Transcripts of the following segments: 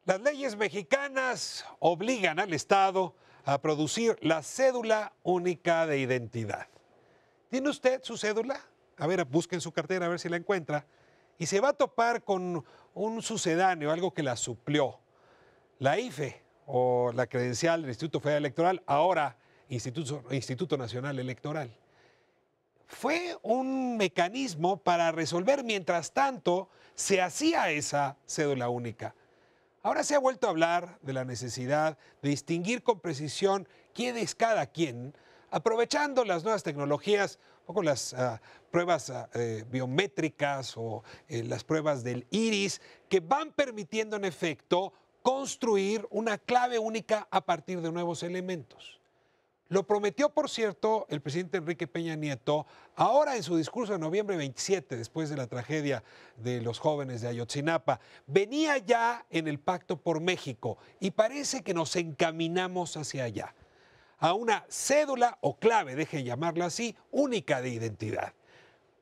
Las leyes mexicanas obligan al Estado a producir la cédula única de identidad. ¿Tiene usted su cédula? A ver, busque en su cartera a ver si la encuentra. Y se va a topar con un sucedáneo, algo que la suplió. La IFE, o la credencial del Instituto Federal Electoral, ahora Instituto Nacional Electoral. Fue un mecanismo para resolver, mientras tanto, se hacía esa cédula única. Ahora se ha vuelto a hablar de la necesidad de distinguir con precisión quién es cada quien, aprovechando las nuevas tecnologías, un poco las pruebas biométricas o las pruebas del iris, que van permitiendo en efecto construir una clave única a partir de nuevos elementos. Lo prometió, por cierto, el presidente Enrique Peña Nieto, ahora en su discurso de noviembre 27, después de la tragedia de los jóvenes de Ayotzinapa. Venía ya en el Pacto por México y parece que nos encaminamos hacia allá, a una cédula o clave, deje llamarla así, única de identidad.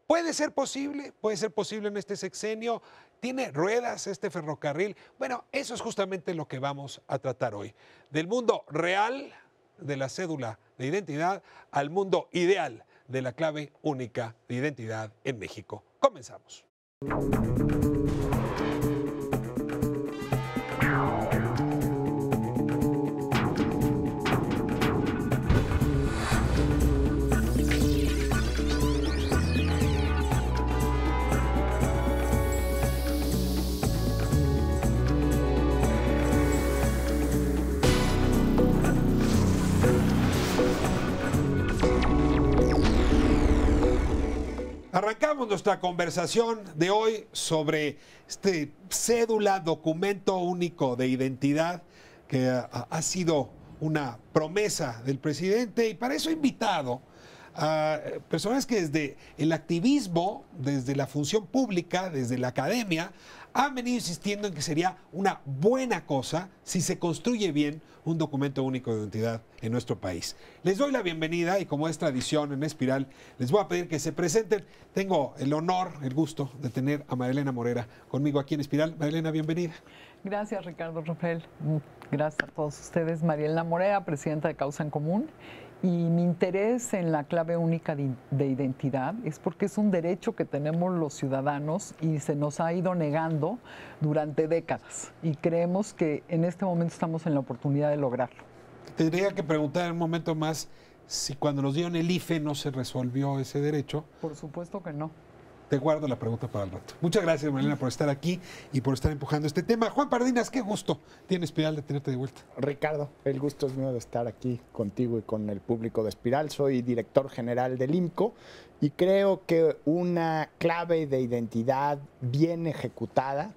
¿Puede ser posible? ¿Puede ser posible en este sexenio? ¿Tiene ruedas este ferrocarril? Bueno, eso es justamente lo que vamos a tratar hoy. Del mundo real de la cédula de identidad al mundo ideal de la clave única de identidad en México. Comenzamos. Arrancamos nuestra conversación de hoy sobre este cédula, documento único de identidad, que ha sido una promesa del presidente, y para eso he invitado a personas que desde el activismo, desde la función pública, desde la academia, han venido insistiendo en que sería una buena cosa si se construye bien un documento único de identidad en nuestro país. Les doy la bienvenida y, como es tradición en Espiral, les voy a pedir que se presenten. Tengo el honor, el gusto de tener a María Elena Morera conmigo aquí en Espiral. María Elena, bienvenida. Gracias, Ricardo Rafael. Gracias a todos ustedes. María Elena Morera, presidenta de Causa en Común. Y mi interés en la clave única de identidad es porque es un derecho que tenemos los ciudadanos y se nos ha ido negando durante décadas. Y creemos que en este momento estamos en la oportunidad de lograrlo. Tendría que preguntar en un momento más si cuando nos dieron el IFE no se resolvió ese derecho. Por supuesto que no. Te guardo la pregunta para el rato. Muchas gracias, María Elena, por estar aquí y por estar empujando este tema. Juan Pardinas, qué gusto tiene Espiral de tenerte de vuelta. Ricardo, el gusto es mío de estar aquí contigo y con el público de Espiral. Soy director general del IMCO y creo que una clave de identidad bien ejecutada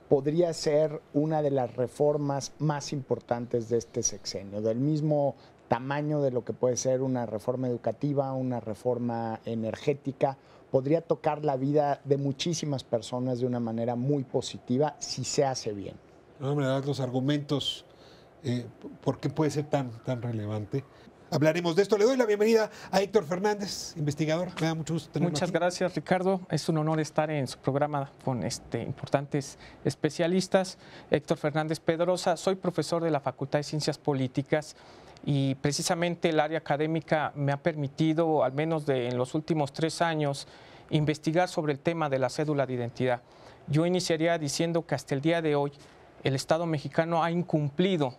podría ser una de las reformas más importantes de este sexenio, del mismo tamaño de lo que puede ser una reforma educativa, una reforma energética. Podría tocar la vida de muchísimas personas de una manera muy positiva si se hace bien. No me das los argumentos por qué puede ser tan relevante. Hablaremos de esto. Le doy la bienvenida a Héctor Fernández, investigador. Me da mucho gusto tenerlo Muchas aquí. Gracias, Ricardo. Es un honor estar en su programa con importantes especialistas. Héctor Fernández Pedrosa, soy profesor de la Facultad de Ciencias Políticas y precisamente el área académica me ha permitido, al menos en los últimos 3 años, investigar sobre el tema de la cédula de identidad. Yo iniciaría diciendo que hasta el día de hoy el Estado mexicano ha incumplido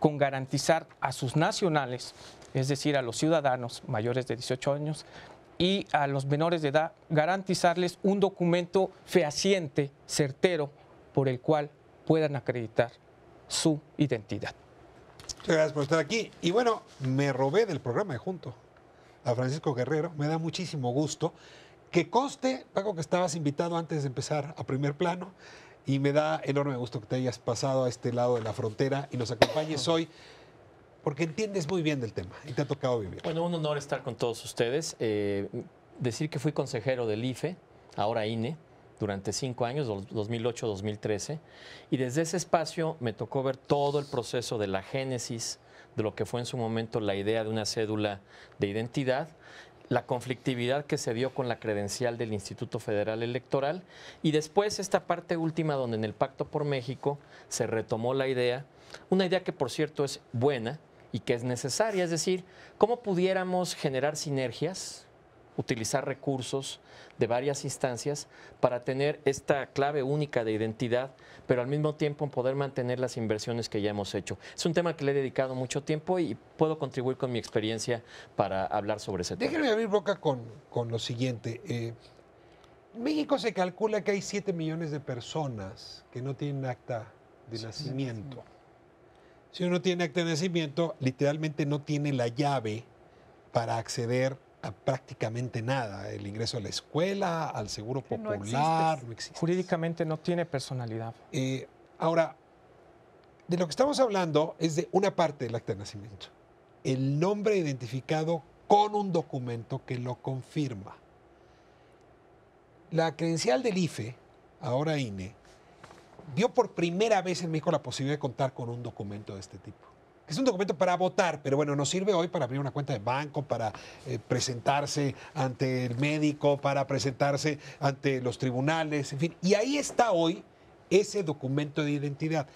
con garantizar a sus nacionales, es decir, a los ciudadanos mayores de 18 años y a los menores de edad, garantizarles un documento fehaciente, certero, por el cual puedan acreditar su identidad. Muchas gracias por estar aquí. Y bueno, me robé del programa de junto a Francisco Guerrero. Me da muchísimo gusto. Que conste, Paco, que estabas invitado antes de empezar a Primer Plano. Y me da enorme gusto que te hayas pasado a este lado de la frontera y nos acompañes hoy, porque entiendes muy bien del tema y te ha tocado vivir. Bueno, un honor estar con todos ustedes. Decir que fui consejero del IFE, ahora INE, durante 5 años, 2008-2013, y desde ese espacio me tocó ver todo el proceso de la génesis de lo que fue en su momento la idea de una cédula de identidad, la conflictividad que se dio con la credencial del Instituto Federal Electoral y después esta parte última donde en el Pacto por México se retomó la idea, una idea que por cierto es buena y que es necesaria, es decir, cómo pudiéramos generar sinergias, utilizar recursos de varias instancias para tener esta clave única de identidad, pero al mismo tiempo poder mantener las inversiones que ya hemos hecho. Es un tema que le he dedicado mucho tiempo y puedo contribuir con mi experiencia para hablar sobre ese tema. Déjenme abrir boca con lo siguiente. En México se calcula que hay 7 millones de personas que no tienen acta de nacimiento. Si uno tiene acta de nacimiento, literalmente no tiene la llave para acceder a prácticamente nada. El ingreso a la escuela, al seguro popular, no existe. Jurídicamente no tiene personalidad. Ahora, de lo que estamos hablando es de una parte del acta de nacimiento. El nombre identificado con un documento que lo confirma. La credencial del IFE, ahora INE, dio por primera vez en México la posibilidad de contar con un documento de este tipo. Es un documento para votar, pero bueno, nos sirve hoy para abrir una cuenta de banco, para presentarse ante el médico, para presentarse ante los tribunales, en fin. Y ahí está hoy ese documento de identidad.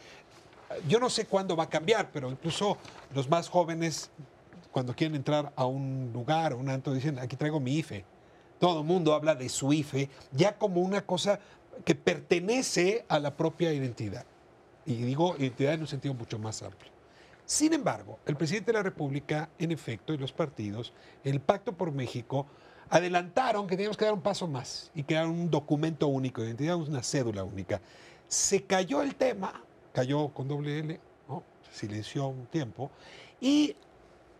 Yo no sé cuándo va a cambiar, pero incluso los más jóvenes, cuando quieren entrar a un lugar, a un antro, dicen, aquí traigo mi IFE. Todo el mundo habla de su IFE ya como una cosa que pertenece a la propia identidad. Y digo identidad en un sentido mucho más amplio. Sin embargo, el presidente de la República, en efecto, y los partidos, el Pacto por México, adelantaron que teníamos que dar un paso más y crear un documento único de identidad, una cédula única. Se cayó el tema, cayó con doble L, ¿no? Se silenció un tiempo, y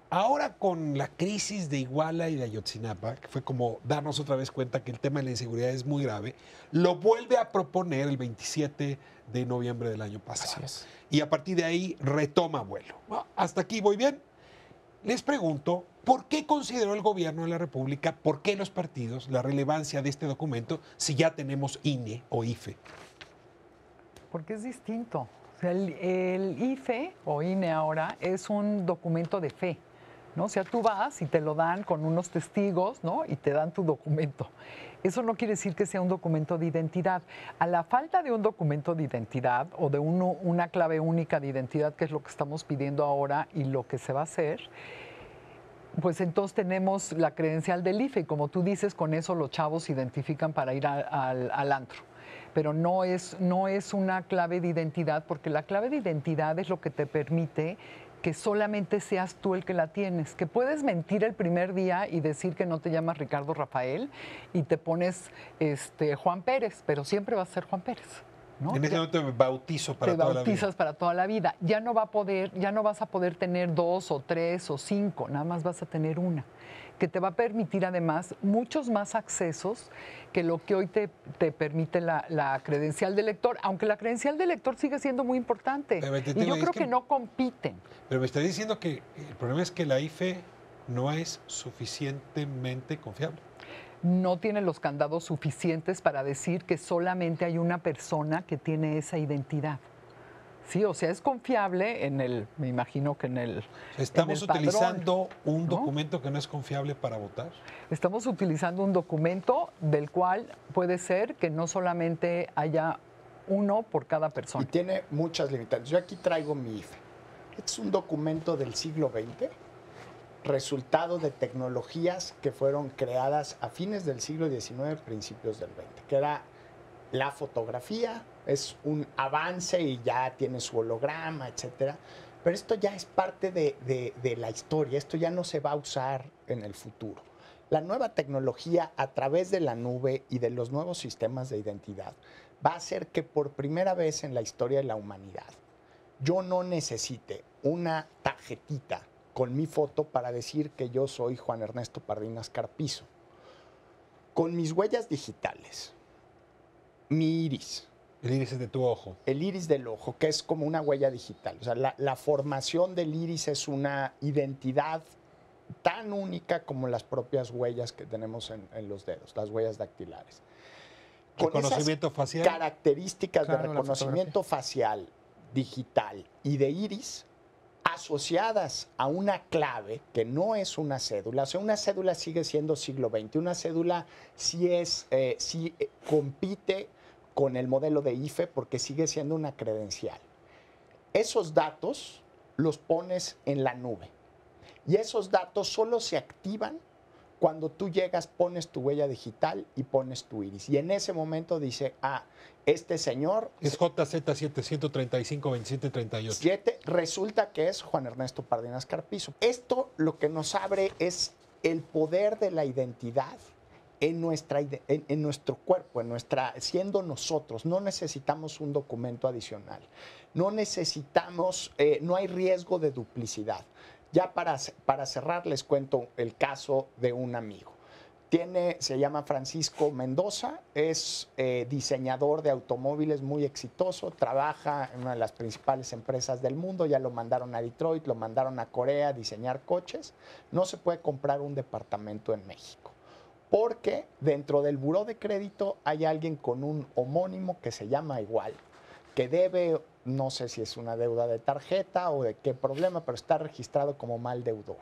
ahora con la crisis de Iguala y de Ayotzinapa, que fue como darnos otra vez cuenta que el tema de la inseguridad es muy grave, lo vuelve a proponer el 27 de noviembre del año pasado. Así es. Y a partir de ahí retoma vuelo. Bueno, hasta aquí voy bien. Les pregunto, ¿por qué consideró el gobierno de la República, por qué los partidos, la relevancia de este documento si ya tenemos INE o IFE? Porque es distinto. O sea, el IFE o INE ahora es un documento de fe, ¿no? O sea, tú vas y te lo dan con unos testigos, ¿no? Y te dan tu documento. Eso no quiere decir que sea un documento de identidad. A la falta de un documento de identidad o de una clave única de identidad, que es lo que estamos pidiendo ahora y lo que se va a hacer, pues entonces tenemos la credencial del IFE y como tú dices, con eso los chavos se identifican para ir al antro. Pero no es una clave de identidad, porque la clave de identidad es lo que te permite que solamente seas tú el que la tienes, que puedes mentir el primer día y decir que no te llamas Ricardo Rafael y te pones Juan Pérez, pero siempre vas a ser Juan Pérez, ¿no? En ese momento me bautizo para toda la vida. Te bautizas para toda la vida. Ya no vas a poder tener 2 o 3 o 5, nada más vas a tener una, que te va a permitir además muchos más accesos que lo que hoy te permite la credencial de lector, aunque la credencial de lector sigue siendo muy importante. Y yo creo que no compiten. Pero me está diciendo que el problema es que la IFE no es suficientemente confiable. No tiene los candados suficientes para decir que solamente hay una persona que tiene esa identidad. Sí, o sea, es confiable me imagino que en el ¿Estamos en el padrón, utilizando un ¿no? documento que no es confiable para votar? Estamos utilizando un documento del cual puede ser que no solamente haya uno por cada persona. Y tiene muchas limitantes. Yo aquí traigo mi IFE. Es un documento del siglo XX, resultado de tecnologías que fueron creadas a fines del siglo XIX, principios del XX, que era la fotografía, es un avance y ya tiene su holograma, etcétera. Pero esto ya es parte de la historia, esto ya no se va a usar en el futuro. La nueva tecnología a través de la nube y de los nuevos sistemas de identidad va a hacer que por primera vez en la historia de la humanidad yo no necesite una tarjetita con mi foto para decir que yo soy Juan Ernesto Pardinas Carpizo. Con mis huellas digitales, mi iris. El iris es de tu ojo. El iris del ojo, que es como una huella digital. O sea, la formación del iris es una identidad tan única como las propias huellas que tenemos en los dedos, las huellas dactilares. Con Reconocimiento esas facial. características Claro, de reconocimiento facial, digital y de iris, asociadas a una clave que no es una cédula. O sea, una cédula sigue siendo siglo XX. Una cédula sí compite con el modelo de IFE porque sigue siendo una credencial. Esos datos los pones en la nube. Y esos datos solo se activan cuando tú llegas, pones tu huella digital y pones tu iris. Y en ese momento dice, este señor... Es JZ735-2738. Resulta que es Juan Ernesto Pardinas Carpizo. Esto lo que nos abre es el poder de la identidad en nuestro cuerpo, siendo nosotros. No necesitamos un documento adicional. No necesitamos, no hay riesgo de duplicidad. Ya para cerrar, les cuento el caso de un amigo. Se llama Francisco Mendoza, es diseñador de automóviles muy exitoso, trabaja en una de las principales empresas del mundo, ya lo mandaron a Detroit, lo mandaron a Corea a diseñar coches. No se puede comprar un departamento en México, porque dentro del buró de crédito hay alguien con un homónimo que se llama igual, que debe, no sé si es una deuda de tarjeta o de qué problema, pero está registrado como mal deudor.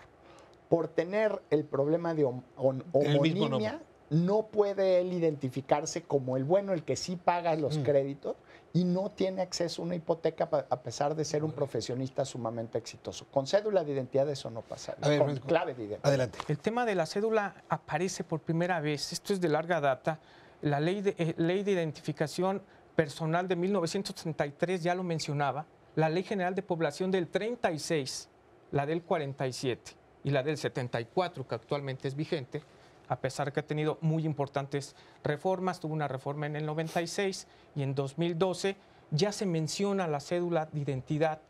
Por tener el problema de homonimia, no puede él identificarse como el bueno, el que sí paga los créditos, y no tiene acceso a una hipoteca a pesar de ser un profesionista sumamente exitoso. Con cédula de identidad eso no pasa. Con clave de identidad. Adelante. El tema de la cédula aparece por primera vez, esto es de larga data, la ley de identificación personal de 1933 ya lo mencionaba, la Ley General de Población del 36, la del 47 y la del 74, que actualmente es vigente, a pesar que ha tenido muy importantes reformas. Tuvo una reforma en el 96 y en 2012 ya se menciona la cédula de identidad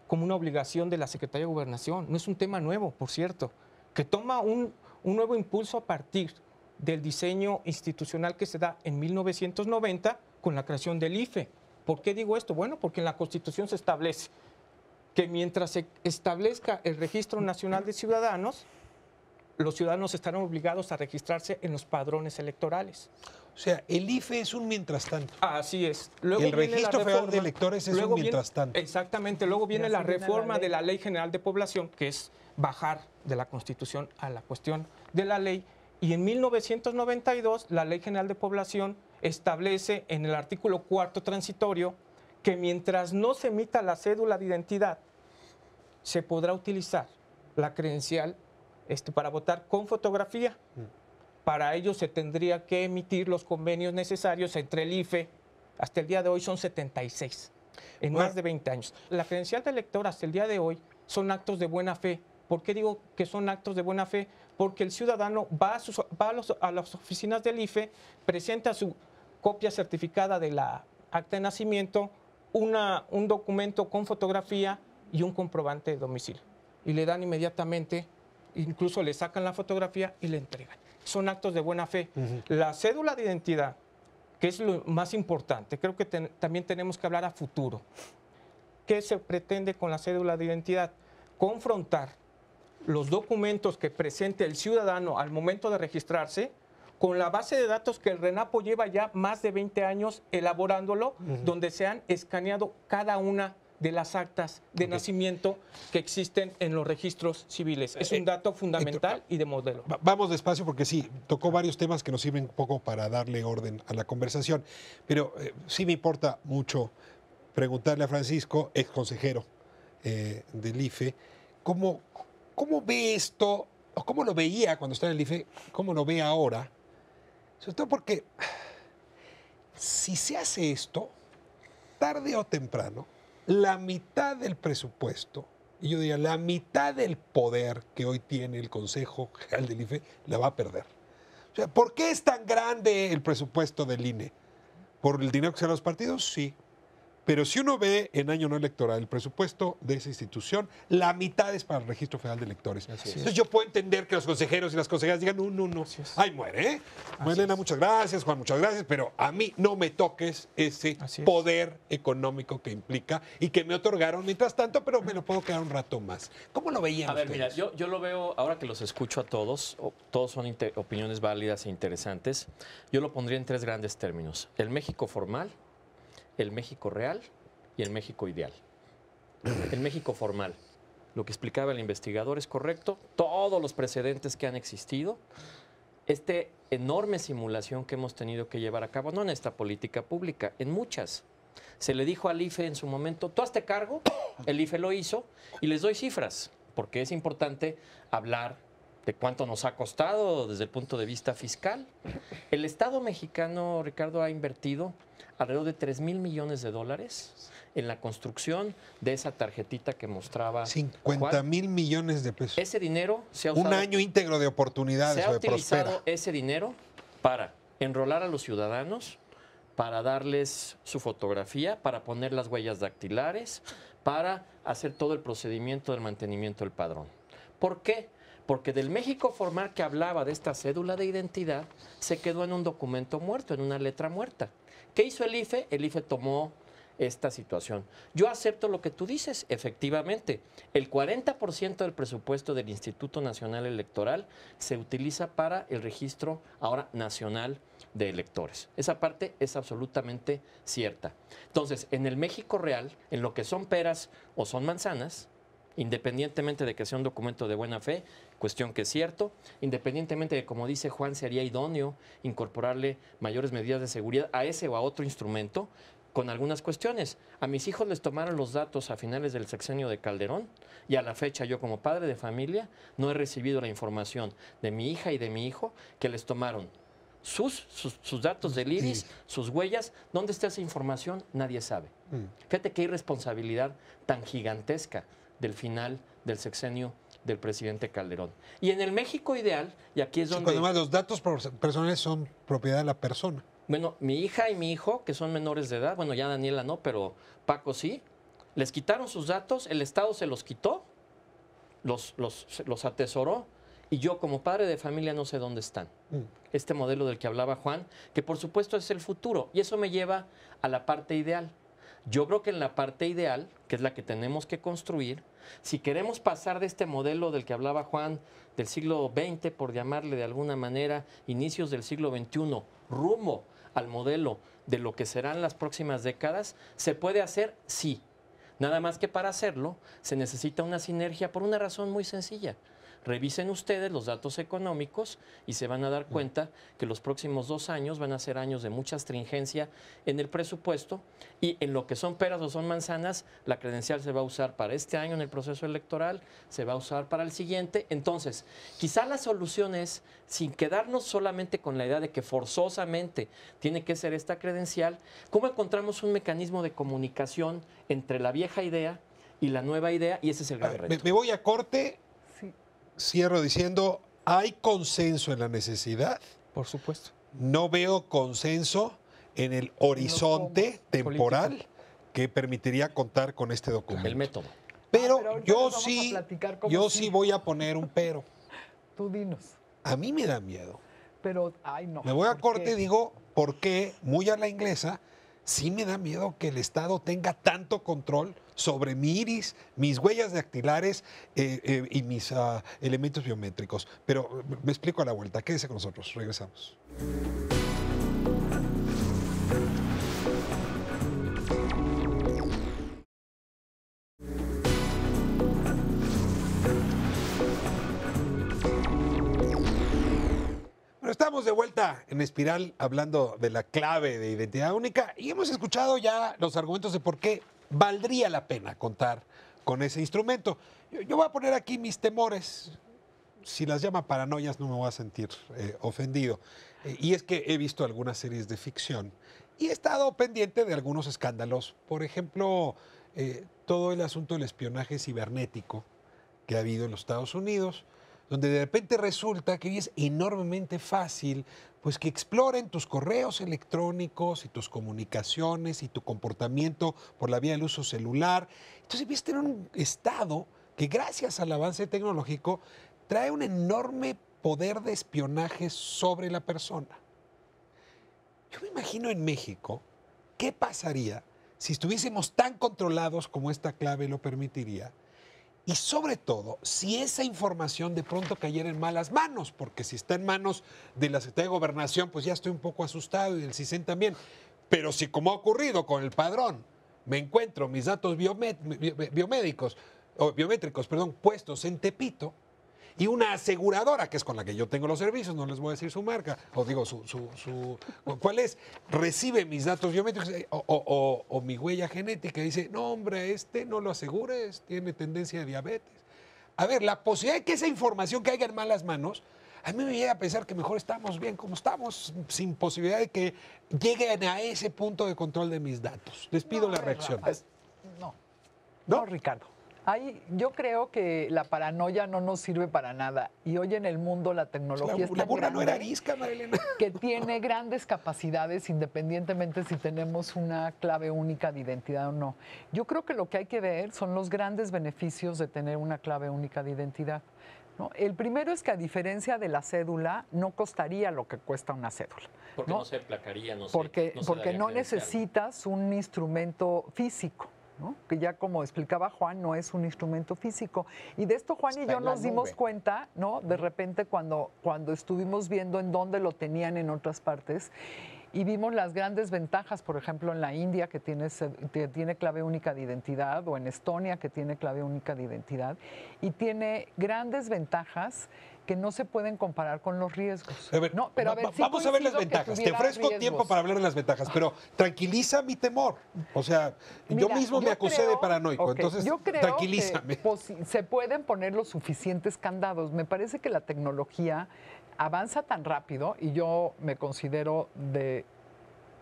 como una obligación de la Secretaría de Gobernación. No es un tema nuevo, por cierto, que toma un nuevo impulso a partir del diseño institucional que se da en 1990 con la creación del IFE. ¿Por qué digo esto? Bueno, porque en la Constitución se establece que mientras se establezca el Registro Nacional de Ciudadanos, los ciudadanos estarán obligados a registrarse en los padrones electorales. O sea, el IFE es un mientras tanto. Así es. Luego el viene Registro la Federal reforma, de Electores es un mientras tanto. Exactamente. Luego viene la reforma de la Ley General de Población, que es bajar de la Constitución a la cuestión de la ley. Y en 1992, la Ley General de Población establece en el artículo 4 transitorio que mientras no se emita la cédula de identidad, se podrá utilizar la credencial para votar con fotografía. Para ello se tendría que emitir los convenios necesarios entre el IFE, hasta el día de hoy son 76, en más de 20 años. La credencial de elector hasta el día de hoy son actos de buena fe. ¿Por qué digo que son actos de buena fe? Porque el ciudadano va a las oficinas del IFE, presenta su copia certificada de la acta de nacimiento, un documento con fotografía y un comprobante de domicilio. Y le dan inmediatamente, incluso le sacan la fotografía y le entregan. Son actos de buena fe. La cédula de identidad, que es lo más importante, creo que también tenemos que hablar a futuro. ¿Qué se pretende con la cédula de identidad? Confrontar los documentos que presente el ciudadano al momento de registrarse con la base de datos que el RENAPO lleva ya más de 20 años elaborándolo, donde se han escaneado cada una de las actas de nacimiento que existen en los registros civiles. Es un dato fundamental y de modelo. Vamos despacio porque sí, tocó varios temas que nos sirven un poco para darle orden a la conversación, pero sí me importa mucho preguntarle a Francisco, ex consejero del IFE, ¿cómo ve esto, o cómo lo veía cuando estaba en el IFE, cómo lo ve ahora? Sobre todo porque si se hace esto, tarde o temprano, la mitad del presupuesto, y yo diría la mitad del poder que hoy tiene el Consejo General del IFE, la va a perder. O sea, ¿por qué es tan grande el presupuesto del INE? ¿Por el dinero que se da a los partidos? Sí. Pero si uno ve en año no electoral el presupuesto de esa institución, la mitad es para el Registro Federal de Electores. Entonces yo puedo entender que los consejeros y las consejeras digan, no. Ay, muere, ¿eh? Elena, muchas gracias, Juan, muchas gracias, pero a mí no me toques ese poder económico que implica y que me otorgaron mientras tanto, pero me lo puedo quedar un rato más. ¿Cómo lo veían ustedes? Mira, yo lo veo, ahora que los escucho a todos, todos son opiniones válidas e interesantes, yo lo pondría en tres grandes términos. El México formal, el México real y el México ideal. El México formal. lo que explicaba el investigador es correcto, todos los precedentes que han existido, esta enorme simulación que hemos tenido que llevar a cabo, no en esta política pública, en muchas. Se le dijo al IFE en su momento, tú hazte cargo, el IFE lo hizo, y les doy cifras, porque es importante hablar de cuánto nos ha costado desde el punto de vista fiscal. El Estado mexicano, Ricardo, ha invertido alrededor de 3,000 millones de dólares en la construcción de esa tarjetita que mostraba 50,000 millones de pesos. Ese dinero se ha usado. Un año íntegro de oportunidades. Se ha de utilizado Prospera. ese dinero para enrolar a los ciudadanos, para darles su fotografía, para poner las huellas dactilares, para hacer todo el procedimiento del mantenimiento del padrón. ¿Por qué? Porque del México formal que hablaba de esta cédula de identidad se quedó en un documento muerto, en una letra muerta. ¿Qué hizo el IFE? El IFE tomó esta situación. Yo acepto lo que tú dices, efectivamente. El 40% del presupuesto del Instituto Nacional Electoral se utiliza para el registro ahora nacional de electores. Esa parte es absolutamente cierta. Entonces, en el México real, en lo que son peras o son manzanas, independientemente de que sea un documento de buena fe, cuestión que es cierto, independientemente de, como dice Juan, sería idóneo incorporarle mayores medidas de seguridad a ese o a otro instrumento, con algunas cuestiones. A mis hijos les tomaron los datos a finales del sexenio de Calderón y a la fecha yo como padre de familia no he recibido la información de mi hija y de mi hijo que les tomaron sus datos del iris, sus huellas. ¿Dónde está esa información? Nadie sabe. Fíjate qué irresponsabilidad tan gigantesca del final del sexenio del presidente Calderón. Y en el México ideal, y aquí es donde... Además, los datos personales son propiedad de la persona. Bueno, mi hija y mi hijo, que son menores de edad, bueno, ya Daniela no, pero Paco sí, les quitaron sus datos, el Estado se los quitó, los atesoró, y yo como padre de familia no sé dónde están. Este modelo del que hablaba Juan, que por supuesto es el futuro, y eso me lleva a la parte ideal. Yo creo que en la parte ideal, que es la que tenemos que construir, si queremos pasar de este modelo del que hablaba Juan, del siglo XX, por llamarle de alguna manera, inicios del siglo XXI, rumbo al modelo de lo que serán las próximas décadas, ¿se puede hacer? Sí. Nada más que para hacerlo se necesita una sinergia por una razón muy sencilla. Revisen ustedes los datos económicos y se van a dar cuenta que los próximos 2 años van a ser años de mucha astringencia en el presupuesto, y en lo que son peras o son manzanas, la credencial se va a usar para este año en el proceso electoral, se va a usar para el siguiente. Entonces, quizá la solución es, sin quedarnos solamente con la idea de que forzosamente tiene que ser esta credencial, ¿cómo encontramos un mecanismo de comunicación entre la vieja idea y la nueva idea? Y ese es el gran reto. Me voy a corte. Cierro diciendo, ¿hay consenso en la necesidad? Por supuesto. No veo consenso en el horizonte temporal que permitiría contar con este documento. El método. Pero yo vamos a sí, platicar cómo yo sí. sí voy a poner un pero. Tú dinos. A mí me da miedo. Pero, ay, no. Me voy a ¿por corte qué? y digo, ¿por qué? Muy a la inglesa, sí me da miedo que el Estado tenga tanto control sobre mi iris, mis huellas dactilares y mis elementos biométricos. Pero me explico a la vuelta. Quédese con nosotros. Regresamos. Bueno, estamos de vuelta en Espiral hablando de la clave de identidad única y hemos escuchado ya los argumentos de por qué valdría la pena contar con ese instrumento. Yo voy a poner aquí mis temores. Si las llama paranoias no me voy a sentir ofendido. Y es que he visto algunas series de ficción y he estado pendiente de algunos escándalos. Por ejemplo, todo el asunto del espionaje cibernético que ha habido en los Estados Unidos, donde de repente resulta que es enormemente fácil pues que exploren tus correos electrónicos y tus comunicaciones y tu comportamiento por la vía del uso celular. Entonces empiezas a tener un Estado que gracias al avance tecnológico trae un enorme poder de espionaje sobre la persona. Yo me imagino en México, ¿qué pasaría si estuviésemos tan controlados como esta clave lo permitiría? Y sobre todo, si esa información de pronto cayera en malas manos, porque si está en manos de la Secretaría de Gobernación, pues ya estoy un poco asustado y del CISEN también. Pero si, como ha ocurrido con el padrón, me encuentro mis datos biomédicos biométricos, perdón, puestos en Tepito, y una aseguradora, que es con la que yo tengo los servicios, no les voy a decir su marca, o digo ¿cuál es? Recibe mis datos biométricos o mi huella genética y dice, no hombre, no lo asegures, tiene tendencia a diabetes. A ver, la posibilidad de que esa información caiga en malas manos, a mí me llega a pensar que mejor estamos bien como estamos, sin posibilidad de que lleguen a ese punto de control de mis datos. Les pido la reacción. No, ¿No? no, Ricardo. Yo creo que la paranoia no nos sirve para nada. Y hoy en el mundo la tecnología La burra no era arisca, Marilena. que tiene grandes capacidades independientemente si tenemos una clave única de identidad o no. Yo creo que lo que hay que ver son los grandes beneficios de tener una clave única de identidad, ¿no? El primero es que a diferencia de la cédula, no costaría lo que cuesta una cédula. Porque no se placaría, no sé. Porque no no daría credencial. necesitas un instrumento físico, ¿no? Que ya como explicaba Juan, no es un instrumento físico. Y de esto Juan Está y yo en la nos dimos nube. cuenta, ¿no? De repente cuando estuvimos viendo en dónde lo tenían en otras partes y vimos las grandes ventajas, por ejemplo, en la India que tiene clave única de identidad, o en Estonia que tiene clave única de identidad, y tiene grandes ventajas que no se pueden comparar con los riesgos. A ver, No, pero a ver, sí vamos a ver las coincido que ventajas. Te tuviera ofrezco riesgos. tiempo para hablar de las ventajas, pero tranquiliza mi temor. O sea, yo Mira, mismo me acusé de creo- paranoico, ok, entonces yo creo tranquilízame. que, se pueden poner los suficientes candados. Me parece que la tecnología avanza tan rápido y yo me considero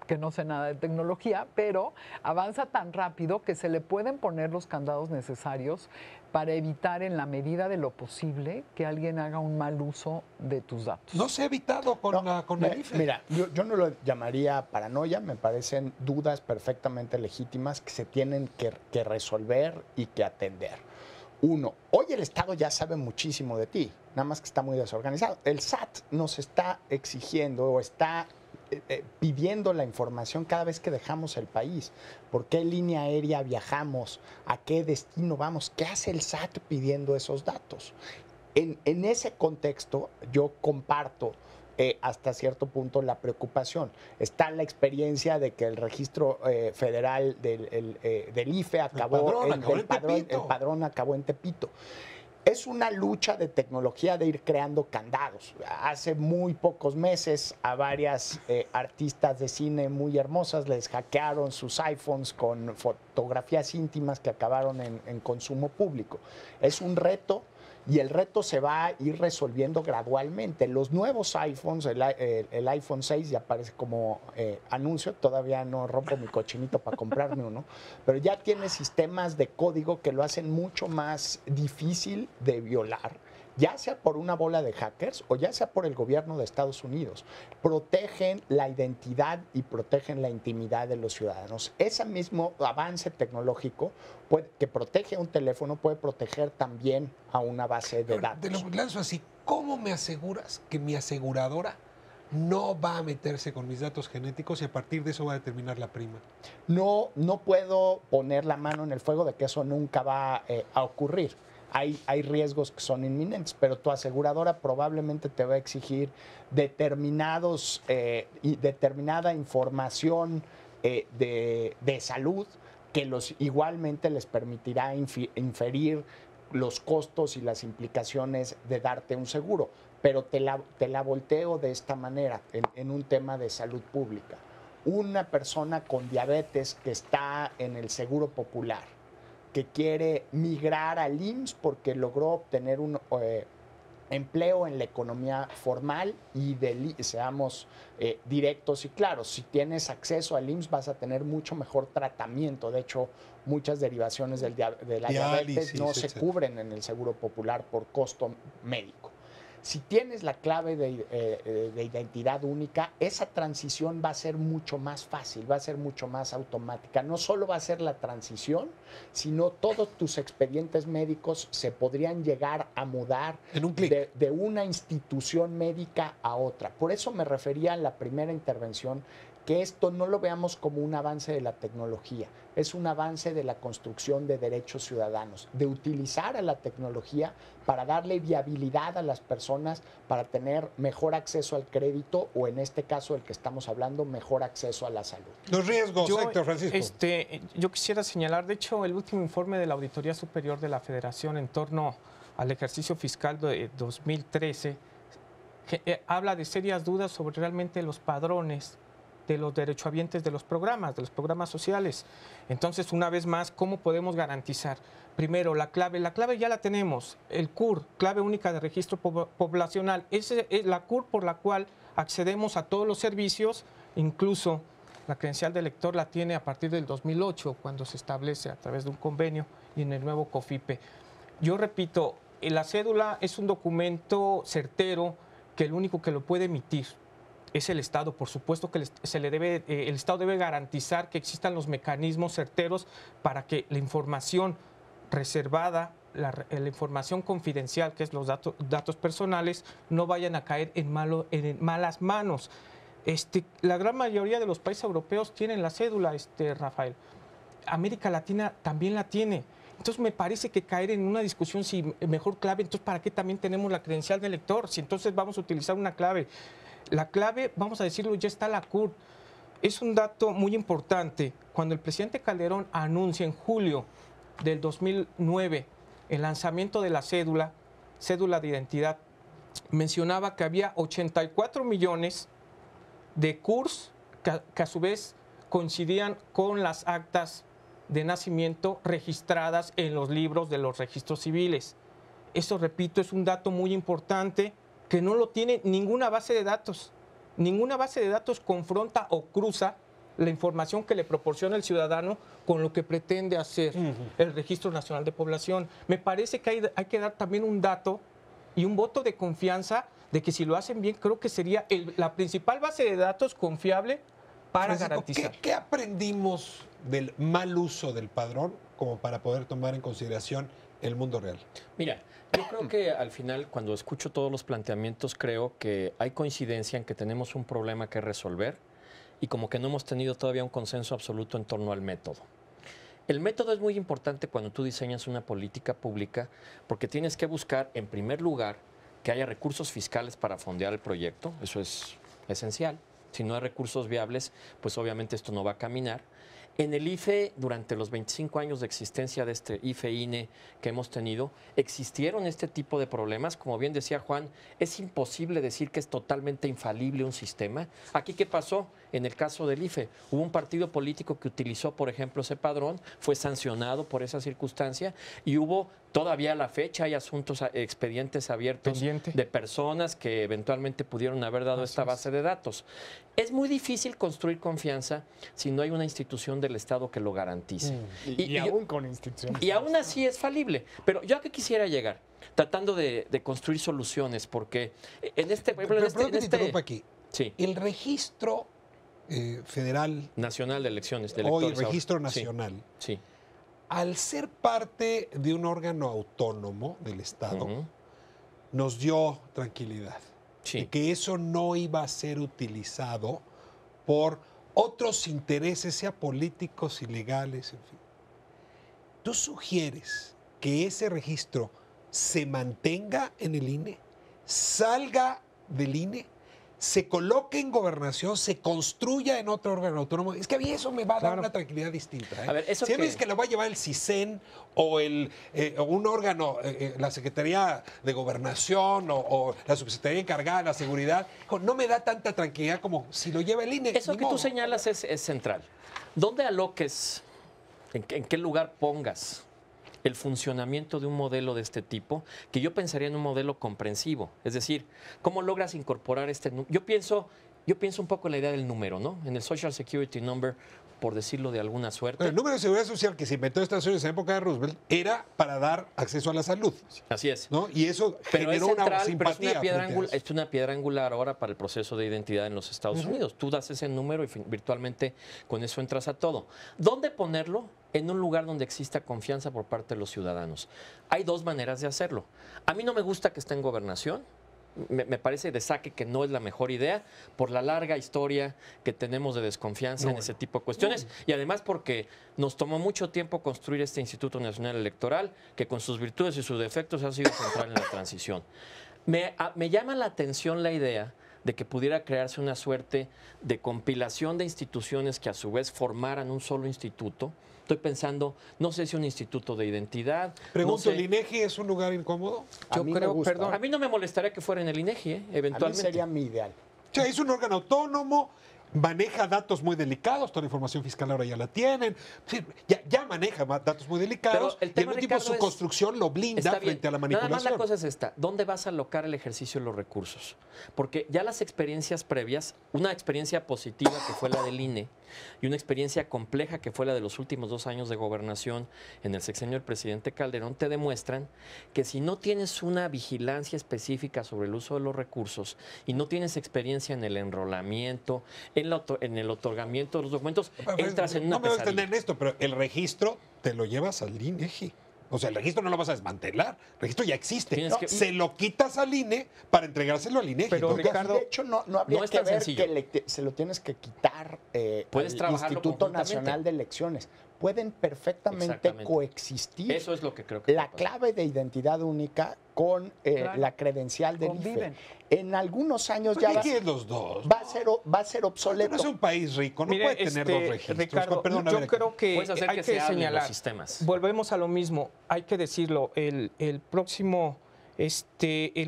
que no sé nada de tecnología, pero avanza tan rápido que se le pueden poner los candados necesarios para evitar en la medida de lo posible que alguien haga un mal uso de tus datos. No se ha evitado con el IFE. Mira, yo no lo llamaría paranoia, me parecen dudas perfectamente legítimas que se tienen que resolver y que atender. Uno, hoy el Estado ya sabe muchísimo de ti, nada más que está muy desorganizado. El SAT nos está exigiendo o está pidiendo la información cada vez que dejamos el país. ¿Por qué línea aérea viajamos? ¿A qué destino vamos? ¿Qué hace el SAT pidiendo esos datos? En ese contexto, yo comparto hasta cierto punto la preocupación. Está la experiencia de que el registro federal del IFE acabó el padrón acabó en Tepito. Es una lucha de tecnología de ir creando candados. Hace muy pocos meses a varias artistas de cine muy hermosas les hackearon sus iPhones con fotografías íntimas que acabaron en consumo público. Es un reto y el reto se va a ir resolviendo gradualmente. Los nuevos iPhones, el iPhone 6 ya aparece como anuncio, todavía no rompo mi cochinito para comprarme uno, pero ya tiene sistemas de código que lo hacen mucho más difícil de violar, ya sea por una bola de hackers o ya sea por el gobierno de Estados Unidos. Protegen la identidad y protegen la intimidad de los ciudadanos. Ese mismo avance tecnológico que protege a un teléfono puede proteger también a una base de datos. Te lo lanzo así. ¿Cómo me aseguras que mi aseguradora no va a meterse con mis datos genéticos y a partir de eso va a determinar la prima? No puedo poner la mano en el fuego de que eso nunca va a ocurrir. Hay riesgos que son inminentes, pero tu aseguradora probablemente te va a exigir determinada información de salud que igualmente les permitirá inferir los costos y las implicaciones de darte un seguro. Pero te la volteo de esta manera en un tema de salud pública. Una persona con diabetes que está en el Seguro Popular, que quiere migrar al IMSS porque logró obtener un empleo en la economía formal y seamos directos y claros. Si tienes acceso al IMSS vas a tener mucho mejor tratamiento. De hecho, muchas derivaciones de la diabetes no se cubren en el Seguro Popular por costo médico. Si tienes la clave de identidad única, esa transición va a ser mucho más fácil, va a ser mucho más automática. No solo va a ser la transición, sino todos tus expedientes médicos se podrían llegar a mudar en un clic de una institución médica a otra. Por eso me refería en la primera intervención que esto no lo veamos como un avance de la tecnología, es un avance de la construcción de derechos ciudadanos, de utilizar a la tecnología para darle viabilidad a las personas para tener mejor acceso al crédito o, en este caso, el que estamos hablando, mejor acceso a la salud. Los riesgos, Héctor Francisco. Yo quisiera señalar, de hecho, el último informe de la Auditoría Superior de la Federación en torno al ejercicio fiscal de 2013 habla de serias dudas sobre realmente los padrones de los derechohabientes de los programas sociales. Entonces, una vez más, ¿cómo podemos garantizar? Primero, la clave ya la tenemos, el CUR, clave única de registro poblacional. Esa es la CUR por la cual accedemos a todos los servicios, incluso la credencial de elector la tiene a partir del 2008, cuando se establece a través de un convenio y en el nuevo COFIPE. Yo repito, la cédula es un documento certero que el único que lo puede emitir es el Estado. Por supuesto que el Estado debe garantizar que existan los mecanismos certeros para que la información reservada, la información confidencial, que es los datos personales, no vayan a caer en malas manos. La gran mayoría de los países europeos tienen la cédula, Rafael. América Latina también la tiene. Entonces me parece que caer en una discusión si mejor clave, entonces ¿para qué también tenemos la credencial de elector? Si entonces vamos a utilizar una clave. La clave, vamos a decirlo, ya está la CUR. Es un dato muy importante. Cuando el presidente Calderón anuncia en julio del 2009 el lanzamiento de la cédula de identidad, mencionaba que había 84 millones de CURs que a su vez coincidían con las actas de nacimiento registradas en los libros de los registros civiles. Eso, repito, es un dato muy importante que no lo tiene ninguna base de datos. Ninguna base de datos confronta o cruza la información que le proporciona el ciudadano con lo que pretende hacer el Registro Nacional de Población. Me parece que hay que dar también un dato y un voto de confianza de que si lo hacen bien, creo que sería la principal base de datos confiable para Francisco, garantizar. ¿Qué aprendimos del mal uso del padrón como para poder tomar en consideración el mundo real? Mira, yo creo que al final, cuando escucho todos los planteamientos, creo que hay coincidencia en que tenemos un problema que resolver y como que no hemos tenido todavía un consenso absoluto en torno al método. El método es muy importante cuando tú diseñas una política pública porque tienes que buscar, en primer lugar, que haya recursos fiscales para fondear el proyecto. Eso es esencial. Si no hay recursos viables, pues obviamente esto no va a caminar. En el IFE, durante los 25 años de existencia de este IFE-INE que hemos tenido, existieron este tipo de problemas. Como bien decía Juan, es imposible decir que es totalmente infalible un sistema. Aquí, ¿qué pasó? En el caso del IFE, hubo un partido político que utilizó, por ejemplo, ese padrón, fue sancionado por esa circunstancia y hubo, todavía a la fecha, hay asuntos, expedientes abiertos de personas que eventualmente pudieron haber dado esta base de datos. Es muy difícil construir confianza si no hay una institución del Estado que lo garantice. Y aún con instituciones. Y aún así es falible. Pero yo a qué quisiera llegar, tratando de construir soluciones, porque en este... Perdón que te interrumpa aquí. Sí. El registro federal... Nacional de elecciones. De Hoy, electores, registro nacional. Sí. Al ser parte de un órgano autónomo del Estado, nos dio tranquilidad. Sí. De que eso no iba a ser utilizado por otros intereses, sea políticos, ilegales, en fin. ¿Tú sugieres que ese registro se mantenga en el INE, salga del INE, se coloque en gobernación, se construya en otro órgano autónomo? Es que a mí eso me va a dar una tranquilidad distinta. A ver, eso si me dices que lo va a llevar el CISEN o un órgano, la Secretaría de Gobernación o la Subsecretaría encargada de la seguridad, no me da tanta tranquilidad como si lo lleva el INE. Eso que tú señalas es central. ¿Dónde aloques, en qué lugar pongas el funcionamiento de un modelo de este tipo? Que yo pensaría en un modelo comprensivo. Es decir, ¿cómo logras incorporar este número? Yo pienso un poco en la idea del número, ¿no? En el Social Security Number, por decirlo de alguna suerte. Pero el número de seguridad social que se inventó en Estados Unidos en época de Roosevelt era para dar acceso a la salud. Así es. ¿No? Y eso pero generó es central, una simpatía. pero es una piedra angular ahora para el proceso de identidad en los Estados Unidos. Tú das ese número y virtualmente con eso entras a todo. ¿Dónde ponerlo? En un lugar donde exista confianza por parte de los ciudadanos. Hay dos maneras de hacerlo. A mí no me gusta que esté en gobernación, me parece de saque que no es la mejor idea por la larga historia que tenemos de desconfianza en ese tipo de cuestiones y además porque nos tomó mucho tiempo construir este Instituto Nacional Electoral que con sus virtudes y sus defectos ha sido central en la transición. Me llama la atención la idea de que pudiera crearse una suerte de compilación de instituciones que a su vez formaran un solo instituto. Estoy pensando, no sé si un instituto de identidad. Pregunto, no sé. ¿el INEGI es un lugar incómodo? A mí me gusta. A mí no me molestaría que fuera en el INEGI, A mí eventualmente. sería mi ideal. O sea, es un órgano autónomo, maneja datos muy delicados, toda la información fiscal ahora ya la tienen, sí, ya maneja datos muy delicados, Pero el y tema, al mismo tiempo Ricardo, su construcción lo blinda Está bien. frente a la Nada manipulación. más la cosa es esta, ¿dónde vas a alocar el ejercicio de los recursos? Porque ya las experiencias previas, una experiencia positiva que fue la del INE y una experiencia compleja que fue la de los últimos 2 años de gobernación en el sexenio del presidente Calderón, te demuestran que si no tienes una vigilancia específica sobre el uso de los recursos y no tienes experiencia en el enrolamiento, en el otorgamiento de los documentos, entras en una no me voy a pesadilla. extender en esto, pero el registro te lo llevas al INEGI. O sea, el registro no lo vas a desmantelar. El registro ya existe. Tienes que- Se lo quitas al INE para entregárselo al INEGI. Pero, Entonces, Ricardo, De hecho, no habría no es que tan ver sencillo. que se lo tienes que quitar Puedes al trabajarlo Instituto conjuntamente. Nacional de Elecciones. Pueden perfectamente Exactamente. coexistir Eso es lo que creo que la va a pasar. clave de identidad única con Claro. la credencial del Conviven. IFE. En algunos años ¿por ya qué va, quieres los dos? va a ser Esto no obsoleto. es un país rico, no Mire, puede tener dos registros. Ricardo, Perdón, a yo ver, creo que Puedes hacer hay que que se hablen los señalar. sistemas. Volvemos a lo mismo, hay que decirlo, el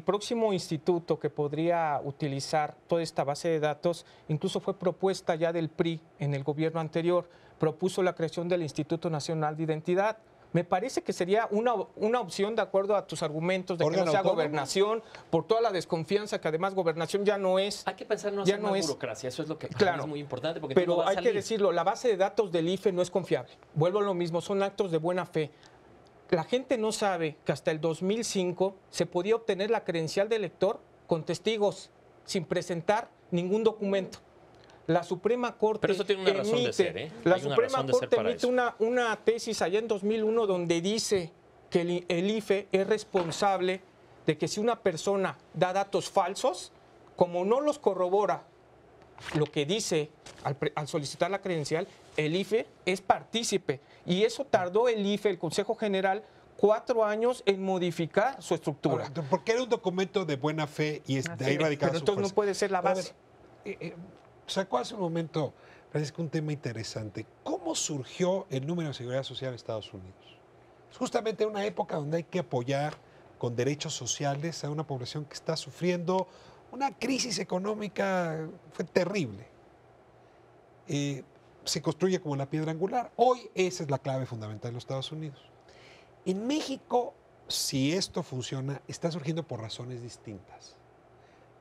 próximo instituto que podría utilizar toda esta base de datos, incluso fue propuesta ya del PRI en el gobierno anterior, propuso la creación del Instituto Nacional de Identidad. Me parece que sería una opción de acuerdo a tus argumentos de que no ¿Órgano sea autónomo? gobernación, por toda la desconfianza que además gobernación ya no es. Hay que pensar no Ya hacer no más es- burocracia, eso es lo que para Claro. mí es muy importante porque tú no Pero vas a hay que salir. decirlo, la base de datos del IFE no es confiable. Vuelvo a lo mismo, son actos de buena fe. La gente no sabe que hasta el 2005 se podía obtener la credencial de elector con testigos, sin presentar ningún documento. La Suprema Corte Pero eso tiene una razón de ser, ¿eh? La Hay una Suprema razón de ser Corte para emite eso. una tesis allá en 2001 donde dice que el IFE es responsable de que si una persona da datos falsos, como no los corrobora lo que dice al solicitar la credencial, el IFE es partícipe. Y eso tardó el IFE, el Consejo General, 4 años en modificar su estructura. Ahora, porque era un documento de buena fe y es de ahí Así es. radicada Pero su entonces no fuerza. puede ser la Pero a base. ver, sacó hace un momento, Francisco, un tema interesante. ¿Cómo surgió el número de seguridad social en Estados Unidos? Es justamente una época donde hay que apoyar con derechos sociales a una población que está sufriendo una crisis económica, fue terrible. Se construye como la piedra angular. Hoy esa es la clave fundamental de los Estados Unidos. En México, si esto funciona, está surgiendo por razones distintas.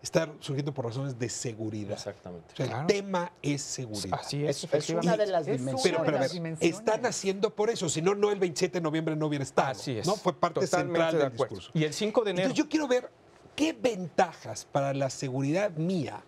Está surgiendo por razones de seguridad. Exactamente. O sea, Claro. el tema es seguridad. Así es, Es una efectivamente. de las Es dimensiones. Pero, una de a las ver, dimensiones. están haciendo por eso. Si no, no el 27 de noviembre no hubiera estado. Así es. ¿no? Fue parte Totalmente central de del acuerdo. discurso. Y el 5 de enero. Entonces yo quiero ver qué ventajas para la seguridad mía,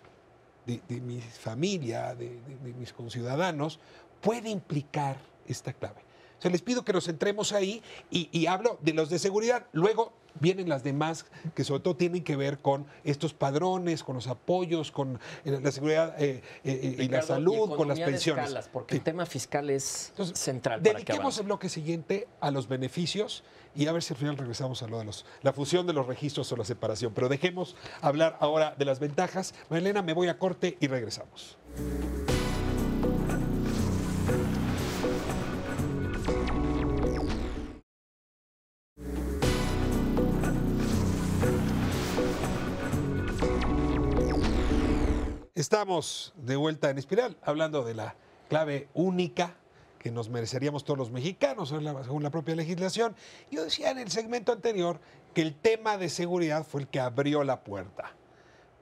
de mi familia, de mis conciudadanos, puede implicar esta clave. O sea, les pido que nos centremos ahí y hablo de los de seguridad. Luego vienen las demás que sobre todo tienen que ver con estos padrones, con los apoyos, con la seguridad y la Ricardo, salud, con las economía de pensiones. escalas, porque Sí. el tema fiscal es Entonces, central para que dediquemos avance. el bloque siguiente a los beneficios y a ver si al final regresamos a lo de la fusión de los registros o la separación. Pero dejemos hablar ahora de las ventajas. Marilena, me voy a corte y regresamos. Estamos de vuelta en Espiral, hablando de la clave única que nos mereceríamos todos los mexicanos, según la propia legislación. Yo decía en el segmento anterior que el tema de seguridad fue el que abrió la puerta.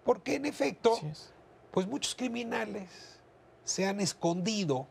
Porque en efecto, Así es. pues muchos criminales se han escondido